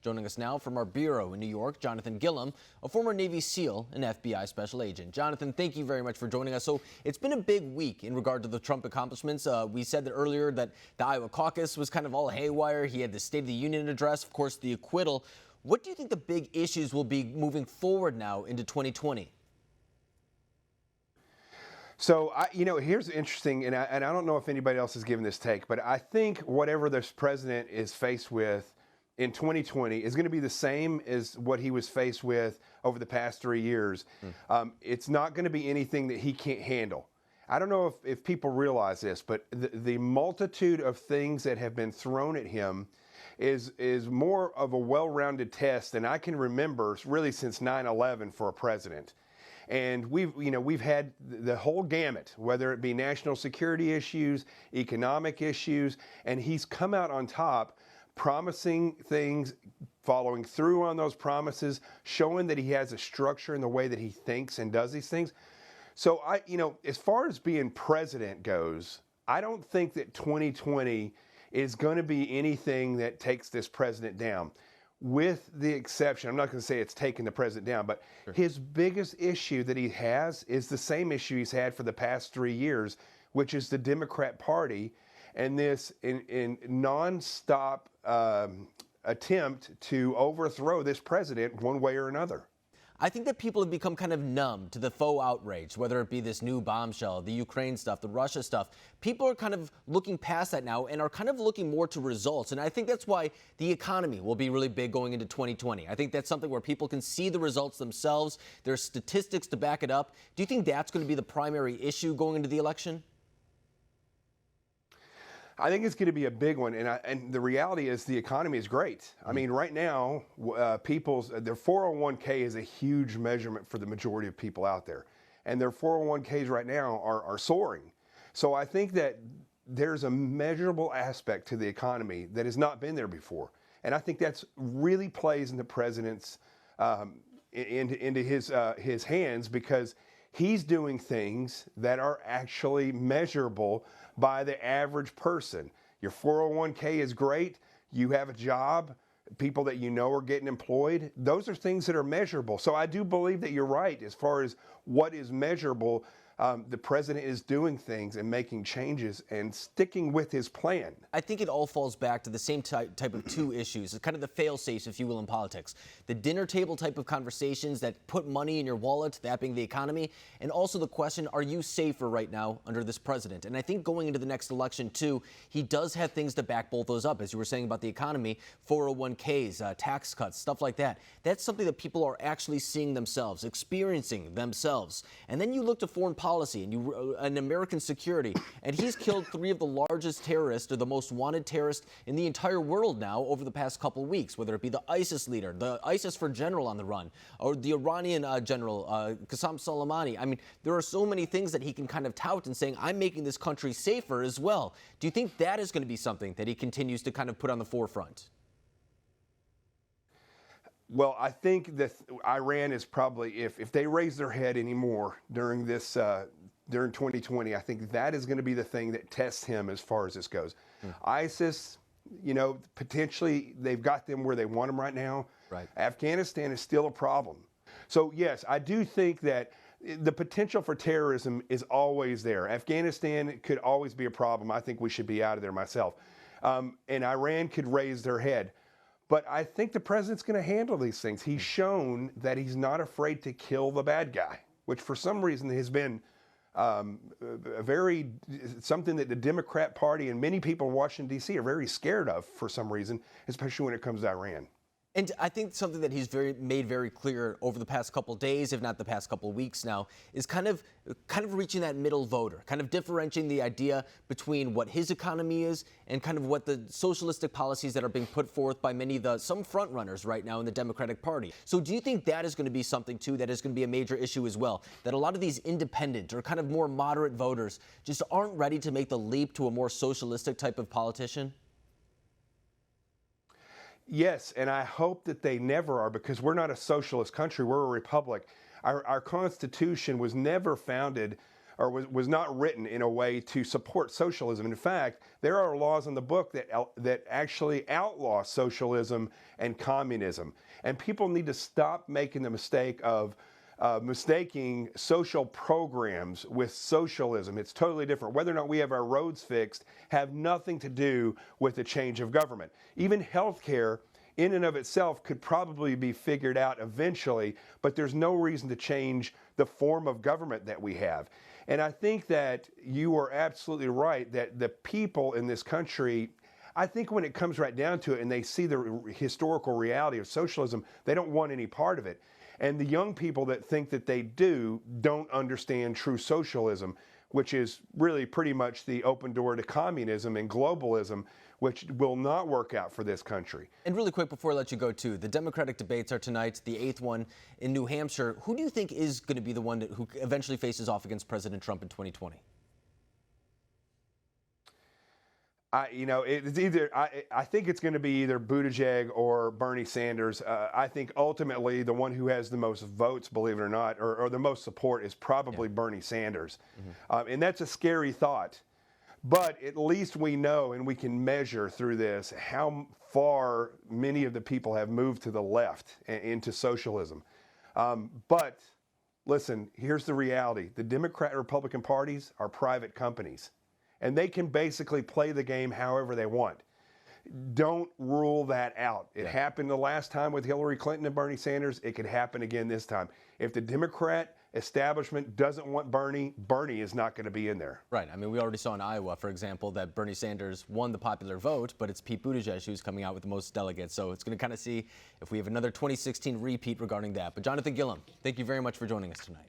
Joining us now from our bureau in New York, Jonathan Gilliam, a former Navy SEAL and FBI special agent. Jonathan, thank you very much for joining us. So it's been a big week in regard to the Trump accomplishments. We said that earlier that the Iowa caucus was kind of all haywire. He had the State of the Union address, of course, the acquittal. What do you think the big issues will be moving forward now into 2020? So, here's interesting, and I don't know if anybody else has given this take, but I think whatever this president is faced with in 2020 is going to be the same as what he was faced with over the past 3 years. It's not going to be anything that he can't handle. I don't know if people realize this, but the multitude of things that have been thrown at him is more of a well-rounded test than I can remember really since 9/11 for a president. And we've had the whole gamut, whether it be national security issues, economic issues, and he's come out on top, promising things, following through on those promises, showing that he has a structure in the way that he thinks and does these things. So as far as being president goes, I don't think that 2020 is going to be anything that takes this president down. With the exception, I'm not going to say it's taking the president down, but sure, his biggest issue that he has is the same issue he's had for the past 3 years, which is the Democrat Party and this in nonstop attempt to overthrow this president one way or another. I think that people have become kind of numb to the faux outrage, whether it be this new bombshell, the Ukraine stuff, the Russia stuff. People are kind of looking past that now and are kind of looking more to results. And I think that's why the economy will be really big going into 2020. I think that's something where people can see the results themselves. There's statistics to back it up. Do you think that's going to be the primary issue going into the election? I think it's going to be a big one, and the reality is the economy is great. I mean, right now, their 401k is a huge measurement for the majority of people out there, and their 401ks right now are soaring. So I think that there's a measurable aspect to the economy that has not been there before, and I think that's really plays in the president's into his hands, because he's doing things that are actually measurable by the average person. Your 401k is great. You have a job. People that you know are getting employed. Those are things that are measurable. So I do believe that you're right as far as what is measurable. The president is doing things and making changes and sticking with his plan. I think it all falls back to the same type of two issues. It's kind of the fail-safes, if you will, in politics. The dinner table type of conversations that put money in your wallet, that being the economy, and also the question, are you safer right now under this president? And I think going into the next election, too, he does have things to back both those up. As you were saying about the economy, 401ks, tax cuts, stuff like that. That's something that people are actually seeing themselves, experiencing themselves. And then you look to foreign policy and American security, and he's killed 3 of the largest terrorists, or the most wanted terrorists in the entire world now over the past couple of weeks, whether it be the ISIS leader, the ISIS for general on the run, or the Iranian general, Qasem Soleimani. I mean, there are so many things that he can kind of tout and saying, I'm making this country safer as well. Do you think that is going to be something that he continues to kind of put on the forefront? Well, I think that Iran is probably, if they raise their head anymore during this, during 2020, I think that is going to be the thing that tests him as far as this goes. ISIS, potentially they've got them where they want them right now. Right. Afghanistan is still a problem. So yes, I do think that the potential for terrorism is always there. Afghanistan could always be a problem. I think we should be out of there myself. And Iran could raise their head. But I think the president's going to handle these things. He's shown that he's not afraid to kill the bad guy, which for some reason has been something that the Democrat Party and many people in Washington, D.C. are very scared of for some reason, especially when it comes to Iran. And I think something that he's made very clear over the past couple of days, if not the past couple of weeks now, is kind of reaching that middle voter, kind of differentiating the idea between what his economy is and kind of what the socialistic policies that are being put forth by some front runners right now in the Democratic Party. So do you think that is going to be something, too, that is going to be a major issue as well, that a lot of these independent or kind of more moderate voters just aren't ready to make the leap to a more socialistic type of politician? Yes, and I hope that they never are, because we're not a socialist country. We're a republic. Our Constitution was never founded or was not written in a way to support socialism. In fact, there are laws in the book that actually outlaw socialism and communism. And people need to stop making the mistake of mistaking social programs with socialism. It's totally different. Whether or not we have our roads fixed have nothing to do with the change of government. Even healthcare in and of itself could probably be figured out eventually, but there's no reason to change the form of government that we have. And I think that you are absolutely right that the people in this country, I think when it comes right down to it and they see the historical reality of socialism, they don't want any part of it. And the young people that think that they don't understand true socialism, which is really pretty much the open door to communism and globalism, which will not work out for this country. And really quick before I let you go, too, the Democratic debates are tonight, the 8th one in New Hampshire. Who do you think is going to be the one who eventually faces off against President Trump in 2020? It's either. I think it's going to be either Buttigieg or Bernie Sanders. I think ultimately the one who has the most votes, believe it or not, or the most support is probably Bernie Sanders. And that's a scary thought. But at least we know and we can measure through this how far many of the people have moved to the left and into socialism. But listen, here's the reality. The Democrat and Republican parties are private companies, and they can basically play the game however they want. Don't rule that out. It happened the last time with Hillary Clinton and Bernie Sanders. It could happen again this time. If the Democrat establishment doesn't want Bernie is not going to be in there. Right. I mean, we already saw in Iowa, for example, that Bernie Sanders won the popular vote, but it's Pete Buttigieg who's coming out with the most delegates. So it's going to kind of see if we have another 2016 repeat regarding that. But Jonathan Gilliam, thank you very much for joining us tonight.